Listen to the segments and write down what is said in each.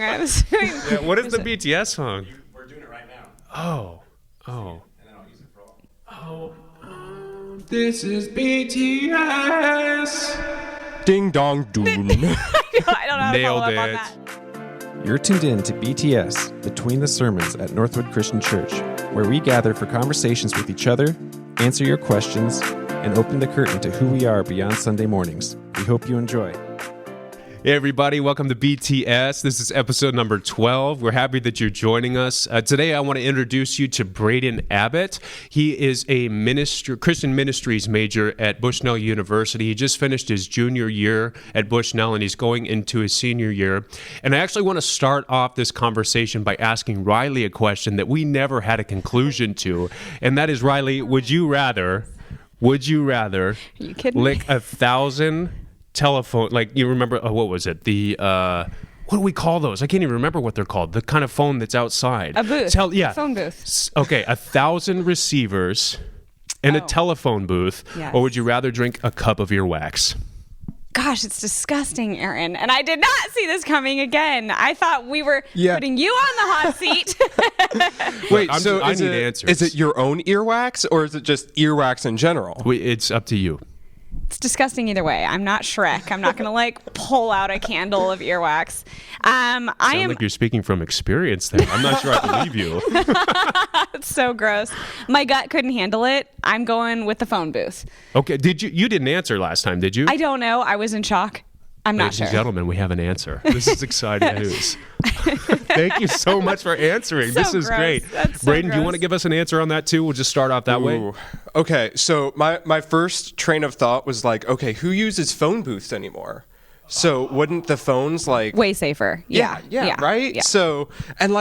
I was doing. Yeah, what is the BTS song? We're doing it right now. Oh. And then I'll use it for all. This is BTS. Ding dong doon. I don't know how to Nailed follow up on it. that. You're tuned in to BTS, Between the Sermons at Northwood Christian Church, where we gather for conversations with each other, answer your questions, and open the curtain to who we are beyond Sunday mornings. We hope you enjoy. Hey everybody, welcome to BTS. This is episode number 12. We're happy that you're joining us. Today I want to introduce you to Braden Abbot. He is a Christian ministries major at Bushnell University. He just finished his junior year at Bushnell and he's going into his senior year. And I actually want to start off this conversation by asking Riley a question that we never had a conclusion to. And that is, Riley, would you rather Are you kidding lick 1,000 telephone, like, you remember, what was it? The, what do we call those? I can't even remember what they're called. The kind of phone that's outside. A booth. Yeah. Phone booth. Okay, 1,000 receivers in a telephone booth, Yes. or would you rather drink a cup of earwax? Gosh, it's disgusting, Aaron. And I did not see this coming again. I thought we were putting you on the hot seat. Wait, I need answers. Is it your own earwax or is it just earwax in general? It's up to you. It's disgusting either way. I'm not Shrek. I'm not going to pull out a candle of earwax. Sound like you're speaking from experience there. I'm not sure I believe you. It's so gross. My gut couldn't handle it. I'm going with the phone booth. Okay, you didn't answer last time, did you? I don't know. I was in shock. I'm not Ladies sure. and gentlemen, we have an answer. This is exciting news. Thank you so much for answering. So this is gross. great. That's so Braden, do you gross. want to give us an answer on that too? We'll just start off that way. Ooh. Okay, so my first train of thought was okay, who uses phone booths anymore? So wouldn't the phones Way safer. Yeah. right? Yeah. So, and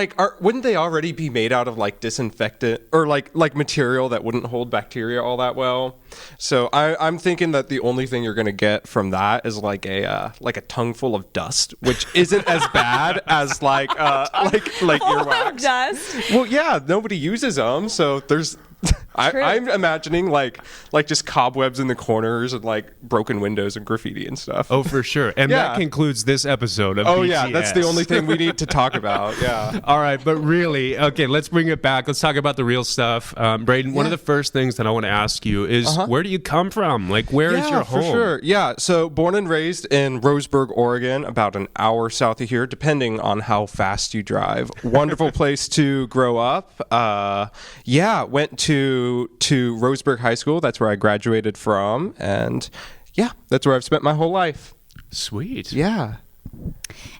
wouldn't they already be made out of disinfectant or like material that wouldn't hold bacteria all that well? So I'm thinking that the only thing you're gonna get from that is like a tongue full of dust, which isn't as bad as like earwax. Dust. Well, yeah, nobody uses them, so there's. I'm imagining like just cobwebs in the corners and broken windows and graffiti and stuff. Oh, for sure. And that concludes this episode of Oh BTS. yeah, that's the only thing we need to talk about. Yeah. All right, but really, okay, let's bring it back. Let's talk about the real stuff. Braden, one of the first things that I want to ask you is, where do you come from? Where is your home? For sure. Yeah, so born and raised in Roseburg, Oregon, about an hour south of here, depending on how fast you drive. Wonderful place to grow up. Went to Roseburg High School. That's where I graduated from. And yeah, that's where I've spent my whole life. Sweet. Yeah.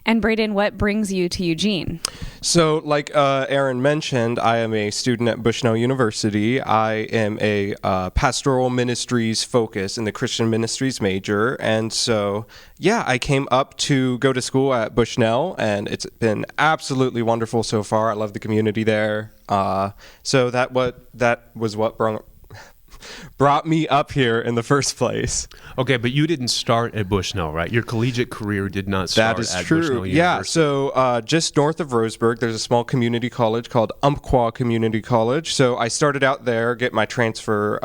And Braden, what brings you to Eugene? So, like Aaron mentioned, I am a student at Bushnell University. I am a pastoral ministries focus in the Christian ministries major. And so, I came up to go to school at Bushnell, and it's been absolutely wonderful so far. I love the community there. So that was what brought me up here in the first place. Okay, but you didn't start at Bushnell, right? Your collegiate career did not start That is at true. Bushnell University. Yeah, so just north of Roseburg, there's a small community college called Umpqua Community College. So I started out there, get my transfer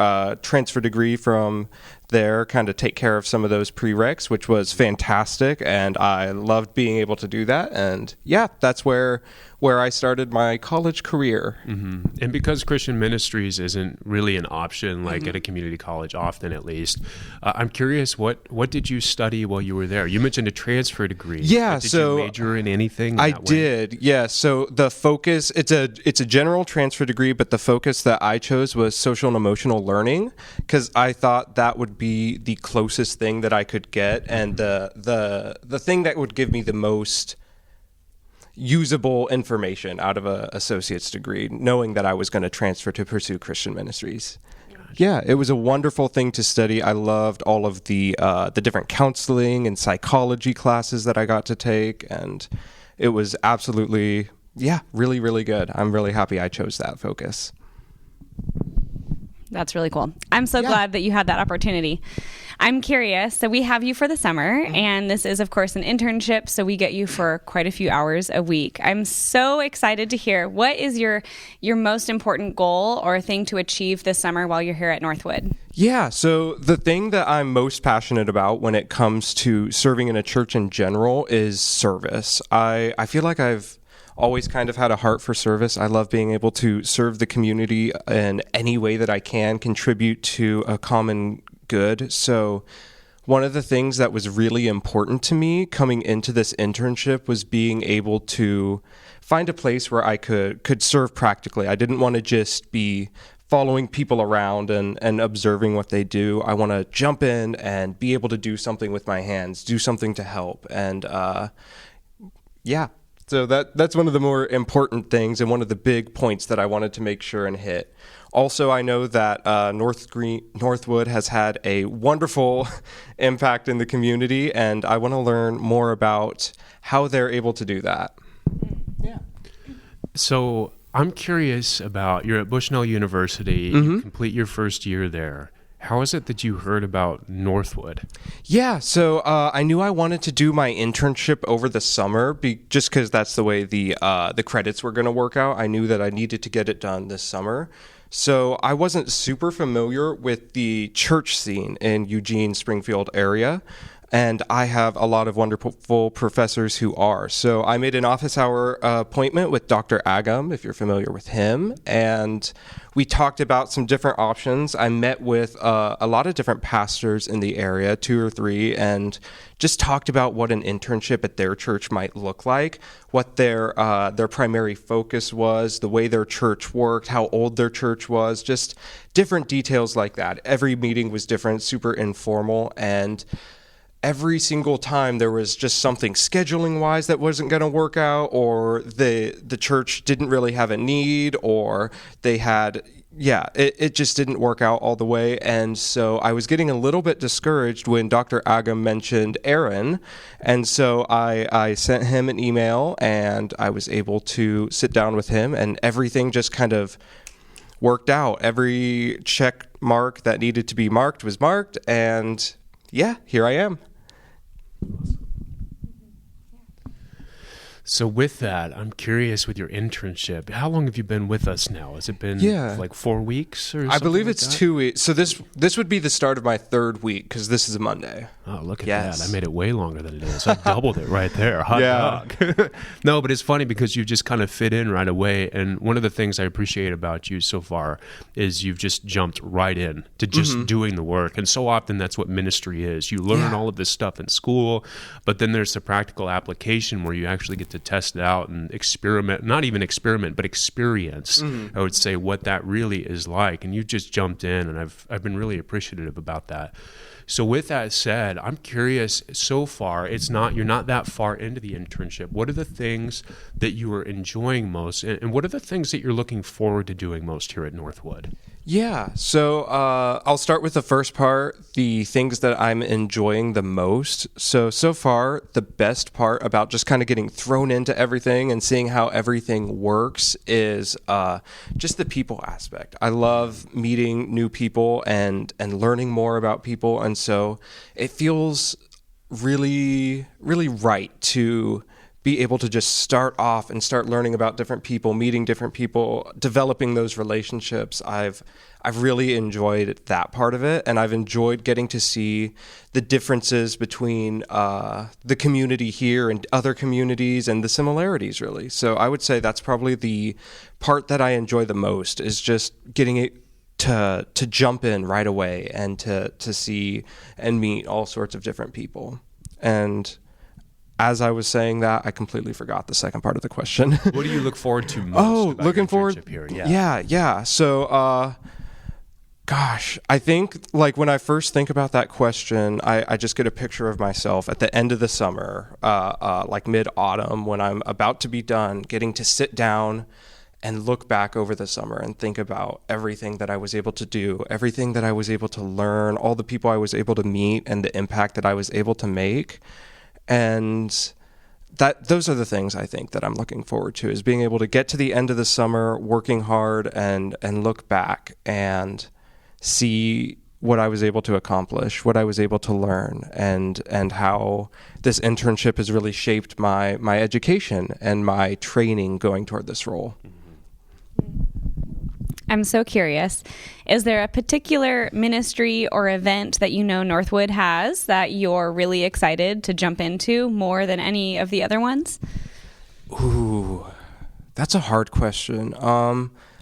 degree from there, kind of take care of some of those prereqs, which was fantastic, and I loved being able to do that. And yeah, that's where I started my college career. Mm-hmm. And because Christian ministries isn't really an option, at a community college, often at least, I'm curious, what did you study while you were there? You mentioned a transfer degree. Yeah, did so you major in anything? I did. Yeah, so the focus, it's a general transfer degree, but the focus that I chose was social and emotional learning, because I thought that would be the closest thing that I could get, and the thing that would give me the most usable information out of an associate's degree, knowing that I was going to transfer to pursue Christian ministries. Gotcha. Yeah, it was a wonderful thing to study. I loved all of the different counseling and psychology classes that I got to take, and it was absolutely, really, really good. I'm really happy I chose that focus. That's really cool. I'm so glad that you had that opportunity. I'm curious. So we have you for the summer, and this is, of course, an internship. So we get you for quite a few hours a week. I'm so excited to hear, what is your most important goal or thing to achieve this summer while you're here at Northwood? Yeah, so the thing that I'm most passionate about when it comes to serving in a church in general is service. I feel like I've always kind of had a heart for service. I love being able to serve the community in any way that I can, contribute to a common good. So one of the things that was really important to me coming into this internship was being able to find a place where I could serve practically. I didn't want to just be following people around and observing what they do. I want to jump in and be able to do something with my hands, do something to help. And so that's one of the more important things and one of the big points that I wanted to make sure and hit. Also, I know that Northwood has had a wonderful impact in the community, and I want to learn more about how they're able to do that. Yeah. So I'm curious about, you're at Bushnell University, you complete your first year there. How is it that you heard about Northwood? Yeah, so I knew I wanted to do my internship over the summer just because that's the way the credits were going to work out. I knew that I needed to get it done this summer. So I wasn't super familiar with the church scene in Eugene, Springfield area. And I have a lot of wonderful professors who are. So I made an office hour appointment with Dr. Agam, if you're familiar with him. And we talked about some different options. I met with a lot of different pastors in the area, 2 or 3, and just talked about what an internship at their church might look like, what their primary focus was, the way their church worked, how old their church was, just different details like that. Every meeting was different, super informal, and every single time there was just something scheduling wise that wasn't going to work out, or the church didn't really have a need, or they had, it just didn't work out all the way. And so I was getting a little bit discouraged when Dr. Agam mentioned Aaron. And so I sent him an email, and I was able to sit down with him, and everything just kind of worked out. Every check mark that needed to be marked was marked, and here I am. So with that, I'm curious with your internship, how long have you been with us now? Has it been like 4 weeks or something? I believe like it's that? 2 weeks. So this would be the start of my 3rd week because this is a Monday. Oh, look at that. I made it way longer than it is. I doubled it right there. Hot dog. No, but it's funny because you just kind of fit in right away. And one of the things I appreciate about you so far is you've just jumped right in to just doing the work. And so often that's what ministry is. You learn all of this stuff in school, but then there's the practical application where you actually get to test it out and experiment, not even experiment, but experience, I would say, what that really is like. And you just jumped in, and I've been really appreciative about that. So with that said, I'm curious, so far, you're not that far into the internship. What are the things that you are enjoying most, and what are the things that you're looking forward to doing most here at Northwood? Yeah, so I'll start with the first part, the things that I'm enjoying the most. So far, the best part about just kind of getting thrown into everything and seeing how everything works is just the people aspect. I love meeting new people and learning more about people, and so it feels really, really right to be able to just start off and start learning about different people, meeting different people, developing those relationships. I've really enjoyed that part of it, and I've enjoyed getting to see the differences between the community here and other communities and the similarities, really. So I would say that's probably the part that I enjoy the most, is just getting it to jump in right away and to see and meet all sorts of different people. And as I was saying that, I completely forgot the second part of the question. What do you look forward to most about looking your forward internship here? Yeah. So, I think like when I first think about that question, I just get a picture of myself at the end of the summer, like mid-autumn, when I'm about to be done, getting to sit down and look back over the summer and think about everything that I was able to do, everything that I was able to learn, all the people I was able to meet, and the impact that I was able to make. And those are the things I think that I'm looking forward to, is being able to get to the end of the summer, working hard, and look back and see what I was able to accomplish, what I was able to learn, and how this internship has really shaped my education and my training going toward this role. I'm so curious. Is there a particular ministry or event that you know Northwood has that you're really excited to jump into more than any of the other ones? Ooh, that's a hard question.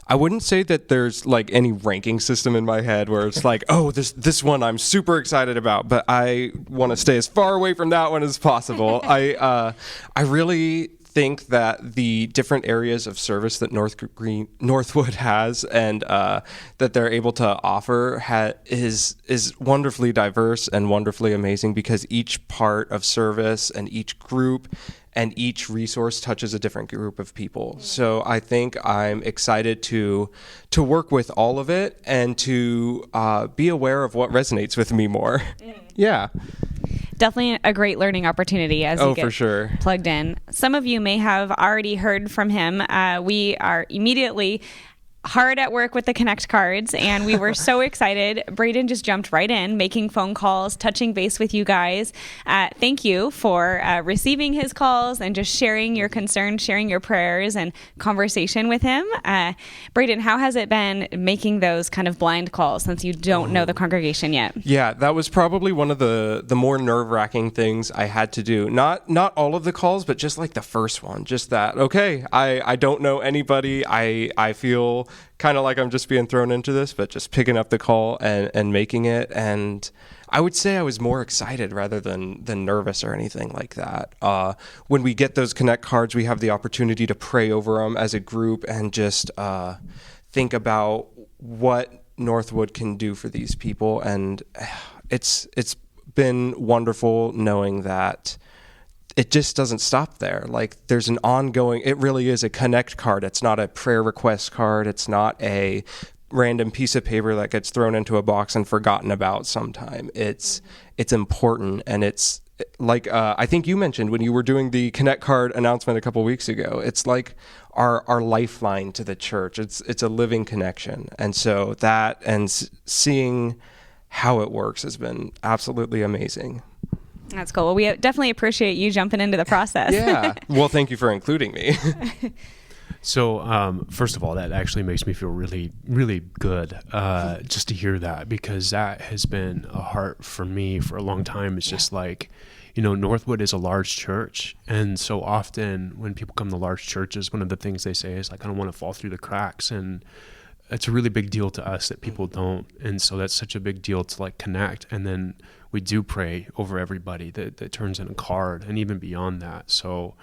I wouldn't say that there's like any ranking system in my head where it's like, oh, this one I'm super excited about, but I want to stay as far away from that one as possible. I really think that the different areas of service that Northwood has and that they're able to offer is wonderfully diverse and wonderfully amazing, because each part of service and each group and each resource touches a different group of people. So I think I'm excited to work with all of it and to be aware of what resonates with me more. Yeah. Definitely a great learning opportunity as you get for sure. plugged in. Some of you may have already heard from him. We are immediately hard at work with the Connect cards, and we were so excited. Braden just jumped right in, making phone calls, touching base with you guys. Thank you for receiving his calls and just sharing your concerns, sharing your prayers and conversation with him. Braden, how has it been making those kind of blind calls since you don't know the congregation yet? Yeah, that was probably one of the more nerve-wracking things I had to do. Not all of the calls, but just like the first one. Just that, okay, I don't know anybody. I feel kind of like I'm just being thrown into this, but just picking up the call and making it. And I would say I was more excited rather than nervous or anything like that. When we get those Connect cards, we have the opportunity to pray over them as a group and just think about what Northwood can do for these people. And it's been wonderful knowing that it just doesn't stop there. Like, there's an ongoing, it really is a Connect card. It's not a prayer request card. It's not a random piece of paper that gets thrown into a box and forgotten about sometime. It's important. And it's like, I think you mentioned when you were doing the Connect card announcement a couple weeks ago, it's like our lifeline to the church. It's a living connection. And so that and seeing how it works has been absolutely amazing. That's cool. Well, we definitely appreciate you jumping into the process. Yeah. Well, thank you for including me. So, first of all, that actually makes me feel really, really good just to hear that, because that has been a heart for me for a long time. It's just like, Northwood is a large church. And so often when people come to large churches, one of the things they say is like, I don't want to fall through the cracks. And it's a really big deal to us that people don't. And so that's such a big deal to like connect. And then we do pray over everybody that turns in a card and even beyond that. So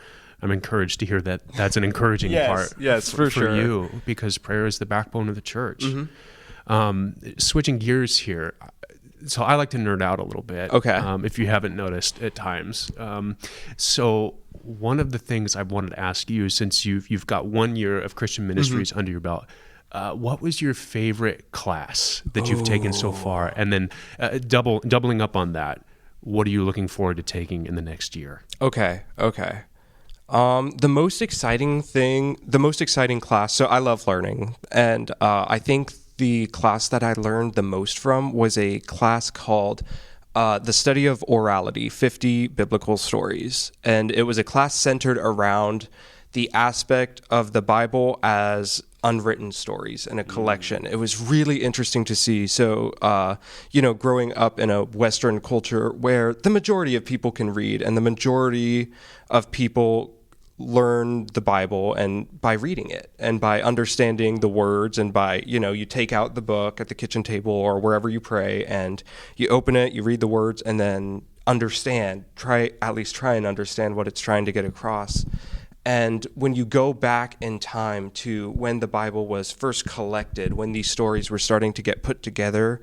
I'm encouraged to hear that that's an encouraging part for sure. you, because prayer is the backbone of the church. Switching gears here. So I like to nerd out a little bit. Okay. If you haven't noticed at times. So one of the things I wanted to ask you, since you've got 1 year of Christian ministries under your belt, what was your favorite class that you've taken so far? And then doubling up on that, what are you looking forward to taking in the next year? Okay. The most exciting class, so I love learning. And I think the class that I learned the most from was a class called The Study of Orality, 50 Biblical Stories. And it was a class centered around the aspect of the Bible as unwritten stories in a collection. It was really interesting to see. So, growing up in a Western culture where the majority of people can read and the majority of people learn the Bible and by reading it and by understanding the words and by, you take out the book at the kitchen table or wherever you pray and you open it, you read the words and then try and understand what it's trying to get across. And when you go back in time to when the Bible was first collected, when these stories were starting to get put together,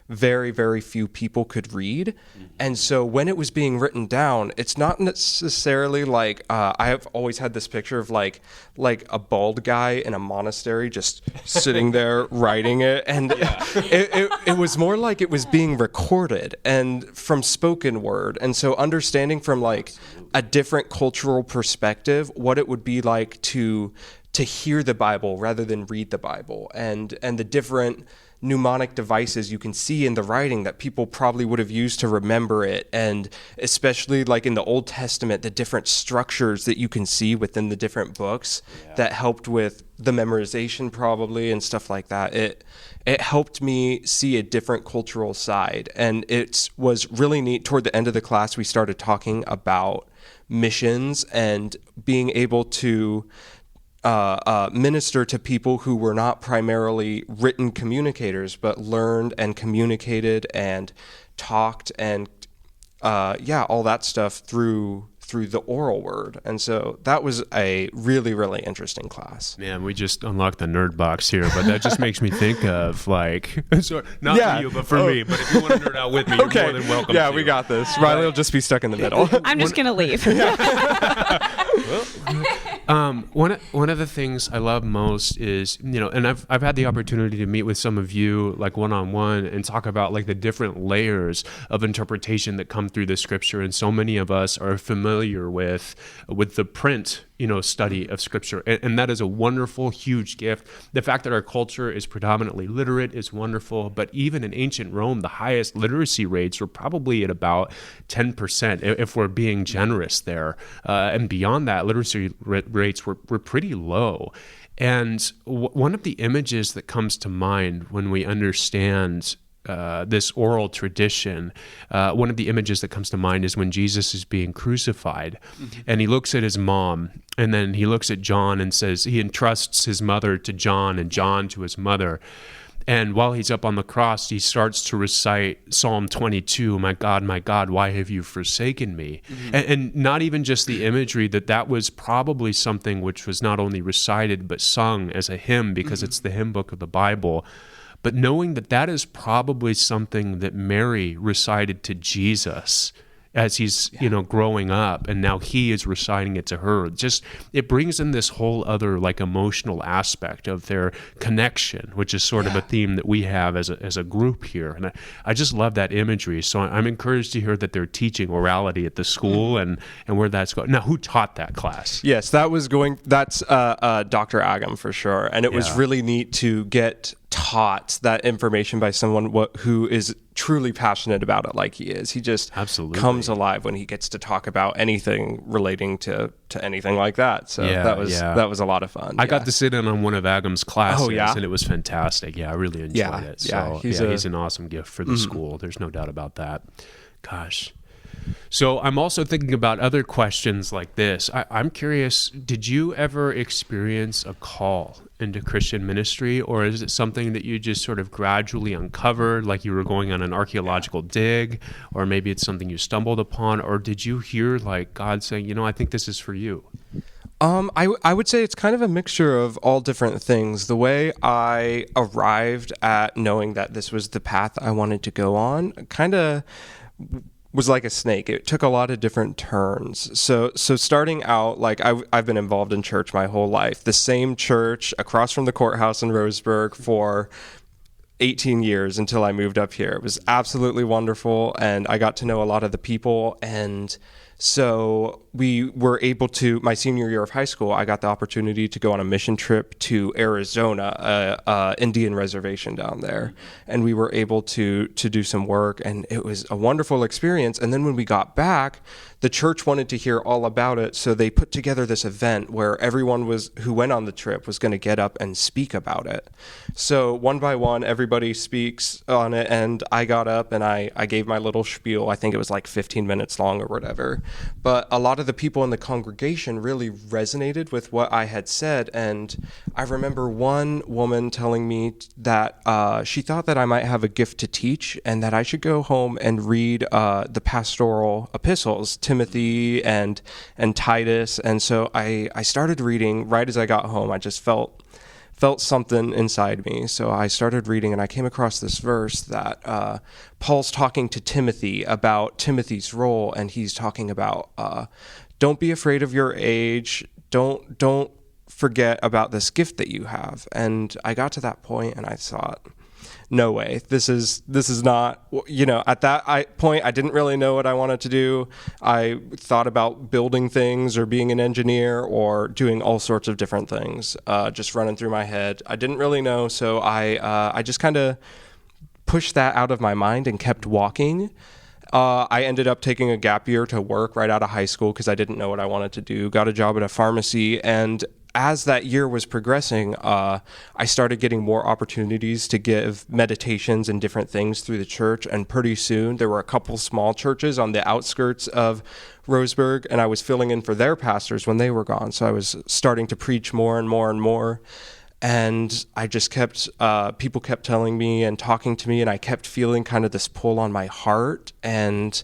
very, very few people could read. And so when it was being written down, it's not necessarily like, I have always had this picture of like a bald guy in a monastery just sitting there writing it. And it was more like it was being recorded and from spoken word. And so understanding from like a different cultural perspective, what it would be like to hear the Bible rather than read the Bible, and the different mnemonic devices you can see in the writing that people probably would have used to remember it. And especially like in the Old Testament, the different structures that you can see within the different books that helped with the memorization probably and stuff like that. It helped me see a different cultural side. And it was really neat. Toward the end of the class, we started talking about missions and being able to minister to people who were not primarily written communicators, but learned and communicated and talked and all that stuff through the oral word. And so that was a really, really interesting class. Man, we just unlocked the nerd box here, but that just makes me think of like, for you, but for me. But if you want to nerd out with me, you're more than welcome. Yeah, we got this. Riley will just be stuck in the middle. I'm just going to leave. One of the things I love most is, and I've had the opportunity to meet with some of you like one-on-one and talk about like the different layers of interpretation that come through the scripture. And so many of us are familiar with the print, study of scripture. And that is a wonderful, huge gift. The fact that our culture is predominantly literate is wonderful. But even in ancient Rome, the highest literacy rates were probably at about 10%, if we're being generous there. And beyond that, literacy rates were pretty low. And one of the images that comes to mind when we understand this oral tradition, one of the images that comes to mind is when Jesus is being crucified, and he looks at his mom, and then he looks at John and says he entrusts his mother to John and John to his mother. And while he's up on the cross, he starts to recite Psalm 22, my God, why have you forsaken me? And not even just the imagery that was probably something which was not only recited but sung as a hymn because it's the hymn book of the Bible, but knowing that is probably something that Mary recited to Jesus as he's, growing up, and now he is reciting it to her. It brings in this whole other like emotional aspect of their connection, which is sort of a theme that we have as a group here. And I just love that imagery. So I'm encouraged to hear that they're teaching orality at the school and where that's going. Now, who taught that class? Yes, that's Dr. Agam for sure. And it was really neat to get taught that information by someone who is truly passionate about it like he is. He just comes alive when he gets to talk about anything relating to anything like that. So that was a lot of fun. I got to sit in on one of Agam's classes and it was fantastic. Yeah, I really enjoyed it. So he's an awesome gift for the school. There's no doubt about that. Gosh. So I'm also thinking about other questions like this. I'm curious, did you ever experience a call into Christian ministry, or is it something that you just sort of gradually uncovered, like you were going on an archaeological dig, or maybe it's something you stumbled upon, or did you hear like God saying, I think this is for you? I would say it's kind of a mixture of all different things. The way I arrived at knowing that this was the path I wanted to go on kind of was like a snake. It took a lot of different turns. So starting out, like I've been involved in church my whole life. The same church across from the courthouse in Roseburg for 18 years until I moved up here. It was absolutely wonderful, and I got to know a lot of the people. And so we were able to, my senior year of high school, I got the opportunity to go on a mission trip to Arizona, Indian reservation down there. And we were able to do some work, and it was a wonderful experience. And then when we got back, the church wanted to hear all about it. So they put together this event where everyone who went on the trip was going to get up and speak about it. So one by one, everybody speaks on it. And I got up and I gave my little spiel. I think it was like 15 minutes long or whatever. But a lot of the people in the congregation really resonated with what I had said. And I remember one woman telling me that she thought that I might have a gift to teach and that I should go home and read the pastoral epistles, Timothy and Titus. And so I started reading right as I got home. I just felt something inside me. So I started reading, and I came across this verse that Paul's talking to Timothy about Timothy's role, and he's talking about don't be afraid of your age. Don't forget about this gift that you have. And I got to that point, and I thought, no way. This is not, at that point, I didn't really know what I wanted to do. I thought about building things or being an engineer or doing all sorts of different things, just running through my head. I didn't really know, so I just kind of pushed that out of my mind and kept walking. I ended up taking a gap year to work right out of high school because I didn't know what I wanted to do. Got a job at a pharmacy, and as that year was progressing, I started getting more opportunities to give meditations and different things through the church. And pretty soon there were a couple small churches on the outskirts of Roseburg, and I was filling in for their pastors when they were gone. So I was starting to preach more and more and more. And I just people kept telling me and talking to me, and I kept feeling kind of this pull on my heart. And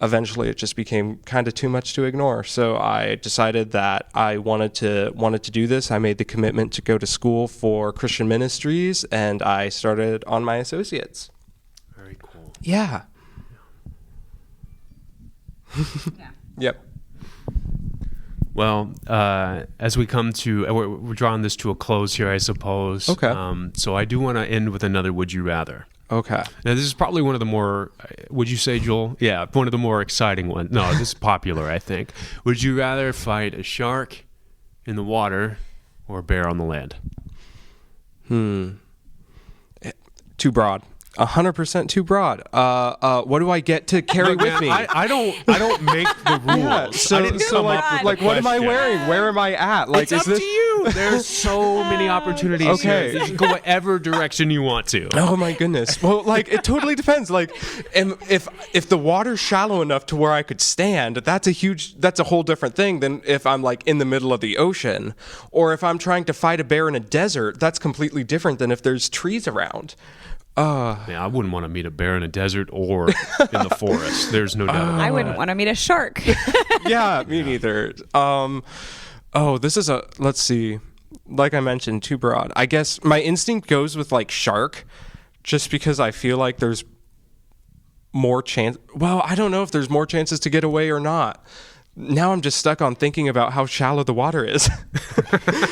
eventually it just became kind of too much to ignore. So I decided that I wanted to do this. I made the commitment to go to school for Christian ministries, and I started on my associates. Very cool. Yeah. Yeah. Yep. Well, as we come to, we're drawing this to a close here, I suppose. Okay. So I do want to end with another Would You Rather. Okay. Now, this is probably one of the more, would you say, Joel? Yeah, one of the more exciting ones. No, this is popular, I think. Would you rather fight a shark in the water or a bear on the land? Too broad. 100% too broad. What do I get to carry with me? I don't make the rules. Yeah, I didn't come up with like, the what am I question. wearing? Where am I at? Like, It's up to you. There's so many opportunities. Okay. Here. You can go whatever direction you want to. Oh my goodness. Well, like, it totally depends. Like, if the water's shallow enough to where I could stand, that's a whole different thing than if I'm like in the middle of the ocean, or if I'm trying to fight a bear in a desert. That's completely different than if there's trees around. Yeah, I wouldn't want to meet a bear in a desert or in the forest. There's no doubt about I that. wouldn't want to meet a shark. Yeah, me neither. Let's see. Like I mentioned, too broad. I guess my instinct goes with like shark, just because I feel like there's more chance. Well, I don't know if there's more chances to get away or not. Now I'm just stuck on thinking about how shallow the water is.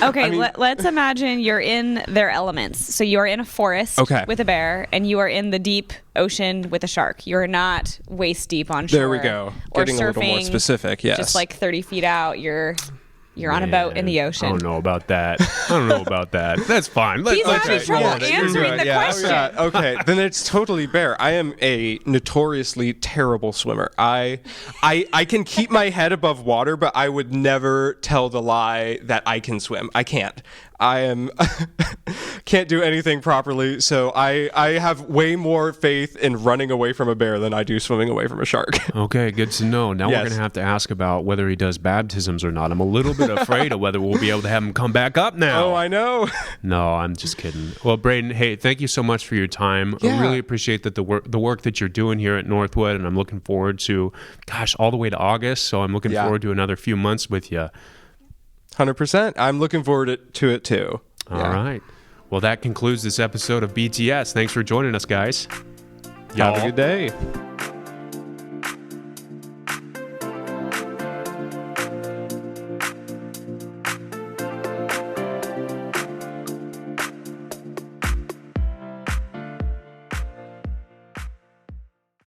Okay, let's imagine you're in their elements. So you're in a forest with a bear, and you are in the deep ocean with a shark. You're not waist deep on shore. There we go. Or Getting surfing, a little more specific, yes. just like 30 feet out. You're on a boat in the ocean. I don't know about that. That's fine. He's having trouble answering the question. Okay, then it's totally bear. I am a notoriously terrible swimmer. I can keep my head above water, but I would never tell the lie that I can swim. I can't. Can't do anything properly, so I have way more faith in running away from a bear than I do swimming away from a shark. Okay, good to know. Now we're going to have to ask about whether he does baptisms or not. I'm a little bit afraid of whether we'll be able to have him come back up now. Oh, I know. No, I'm just kidding. Well, Braden, hey, thank you so much for your time. Yeah. I really appreciate the work that you're doing here at Northwood, and I'm looking forward to, all the way to August, so I'm looking forward to another few months with you. 100%. I'm looking forward to it too. All right. Well, that concludes this episode of BTS. Thanks for joining us, guys. Have a good day.